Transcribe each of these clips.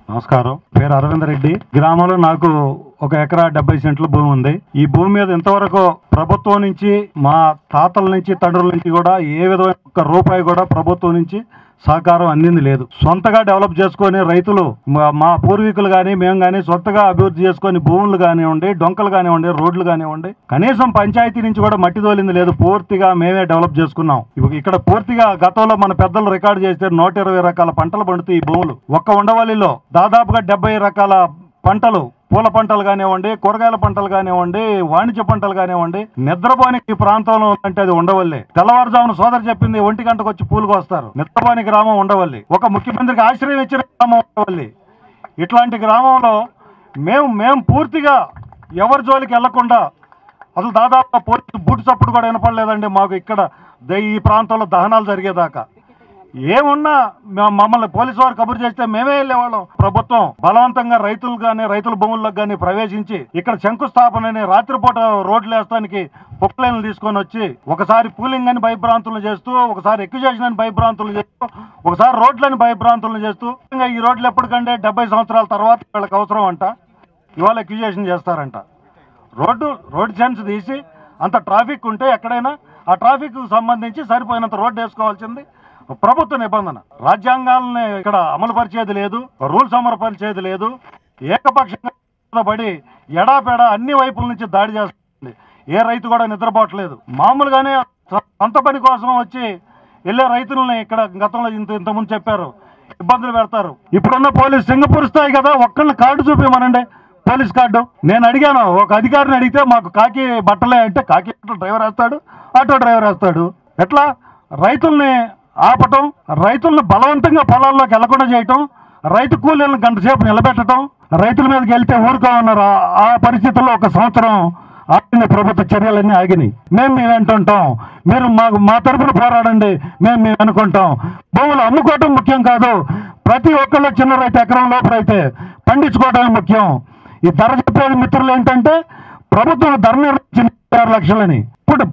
నమస్కారం. పేరు అరవింద్ రెడ్డి. గ్రామంలో నాకు 1 ఎకరా 70 సెంట్ల భూమి ఉంది. ఈ భూమి మీద ఇంతవరకు ప్రభుత్వం నుంచి, మా తాతల నుంచి, తండ్రుల నుంచి కూడా ఏ విధమైన ఒక్క రూపాయి కూడా ప్రభుత్వం నుంచి సహకారం అందింది లేదు. సొంతగా డెవలప్ చేసుకొని రైతులు, మా పూర్వీకులు కానీ మేము కానీ సొంతగా అభివృద్ధి చేసుకొని భూములు కానివ్వండి, డొంకలు కానివ్వండి, రోడ్లు కానివ్వండి, కనీసం పంచాయతీ నుంచి కూడా మట్టి తోలింది లేదు. పూర్తిగా మేమే డెవలప్ చేసుకున్నాం. ఇక్కడ పూర్తిగా గతంలో మన పెద్దలు రికార్డు చేస్తే 120 రకాల పంటలు పండుతాయి ఈ భూములు. ఒక్క ఉండవల్లిలో దాదాపుగా 70 రకాల పంటలు, పూల పంటలు కానివ్వండి, కూరగాయల పంటలు కానివ్వండి, వాణిజ్య పంటలు కానివ్వండి, నిద్రపోనికి ఈ ప్రాంతంలో ఉందంటే అది ఉండవల్లి. తెల్లవారుజామున సోదరు చెప్పింది 1 గంటకు వచ్చి పూలుకు వస్తారు. నిద్రపోని గ్రామం ఉండవల్లి. ఒక ముఖ్యమంత్రికి ఆశ్రయం ఇచ్చిన గ్రామం ఉండవల్లి. ఇట్లాంటి గ్రామంలో మేము పూర్తిగా ఎవరి జోలికి వెళ్లకుండా, అసలు దాదాపుగా పోలీసు బూట్ చప్పుడు కూడా వినపడలేదండి మాకు. ఇక్కడ ఈ ప్రాంతంలో దహనాలు జరిగేదాకా ఏమున్నా మమ్మల్ని పోలీసు వారు కబురు చేస్తే మేమే వెళ్ళేవాళ్ళం. ప్రభుత్వం బలవంతంగా రైతులు కానీ, రైతుల భూములకు కానీ ప్రవేశించి ఇక్కడ శంకుస్థాపనని, రాత్రిపూట రోడ్లు వేస్తానికి పొక్లైన్లు తీసుకొని వచ్చి ఒకసారి పూలింగ్ అని భయభ్రాంతులు చేస్తూ, ఒకసారి ఎక్విజేషన్ అని భయభ్రాంతులు చేస్తూ, ఒకసారి రోడ్లని భయభ్రాంతులు చేస్తూ, ఇంకా ఈ రోడ్లు ఎప్పటికంటే 70 సంవత్సరాల తర్వాత వీళ్ళకి అవసరం అంట. ఇవాళ ఎక్విజేషన్ చేస్తారంట. రోడ్ సెన్స్ తీసి అంత ట్రాఫిక్ ఉంటే ఎక్కడైనా ఆ ట్రాఫిక్ సంబంధించి సరిపోయినంత రోడ్డు వేసుకోవాల్సింది ప్రభుత్వ నిబంధన. రాజ్యాంగాలని ఇక్కడ అమలు పరిచేది లేదు, రూల్స్ అమలు పరిచేది లేదు. ఏకపక్షంగా పడి ఎడాపెడా అన్ని వైపుల నుంచి దాడి చేస్తుంది. ఏ రైతు కూడా నిద్రపోవట్లేదు. మామూలుగానే సొంత పని కోసం వచ్చి వెళ్ళే రైతులని ఇక్కడ గతంలో ఇంతకుముందు చెప్పారు, ఇబ్బందులు పెడతారు. ఇప్పుడున్న పోలీసు సింగపూర్ స్థాయి కదా, ఒక్కళ్ళని కార్డు చూపించమనండి, పోలీస్ కార్డు. నేను అడిగాను, ఒక అధికారిని అడిగితే మాకు కాకి బట్టలే అంటే, కాకి బట్టలు డ్రైవర్ వేస్తాడు, ఆటో డ్రైవర్ వేస్తాడు. ఎట్లా రైతుల్ని ఆపటం, రైతులను బలవంతంగా పొలాల్లోకి వెళ్లకుండా చేయటం, రైతు కూలీలను గంట సేపు నిలబెట్టడం, రైతుల మీదకి వెళ్తే ఊరుకోమన్నారు. ఆ పరిస్థితుల్లో 1 సంవత్సరం ఆగిన ప్రభుత్వ చర్యలన్నీ ఆగినాయి. మేము అంటుంటాం, మీరు మా తరఫున పోరాడండి, మేము అనుకుంటాం. భూములు అమ్ముకోవటం ముఖ్యం కాదు, ప్రతి ఒక్కళ్ళు చిన్న రైతు ఎకరం లోపు అయితే పండించుకోవడమే ముఖ్యం. ఈ ధర చెప్పేది మిత్రులు ఏంటంటే, ప్రభుత్వం ధర నిర్ణయించింది 6 లక్షలని. ఇప్పుడు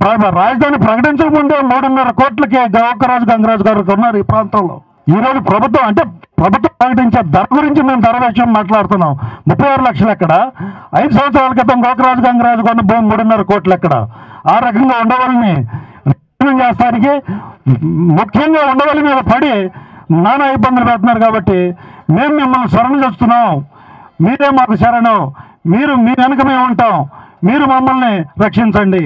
రాజధాని ప్రకటించక ముందే 3.5 కోట్లకి గోకరాజు గంగరాజు గారు ఉన్నారు ఈ ప్రాంతంలో. ఈ రోజు ప్రభుత్వం ప్రకటించే ధర గురించి మేము ధర విషయం మాట్లాడుతున్నాం. 36 లక్షలు ఎక్కడ? 5 సంవత్సరాల క్రితం గోకరాజు గంగరాజు కొన్న భూమి 3.5 కోట్లు ఎక్కడ? ఆ రకంగా ఉండవల్లిని చేస్తానికి ముఖ్యంగా ఉండవల్లి మీద పడి నానా ఇబ్బందులు పెడుతున్నారు. కాబట్టి మేము మిమ్మల్ని శరణు చేస్తున్నాం, మీరే మాకు శరణం, మీరు మీ వెనుక మేము ఉంటాం, మీరు మమ్మల్ని రక్షించండి.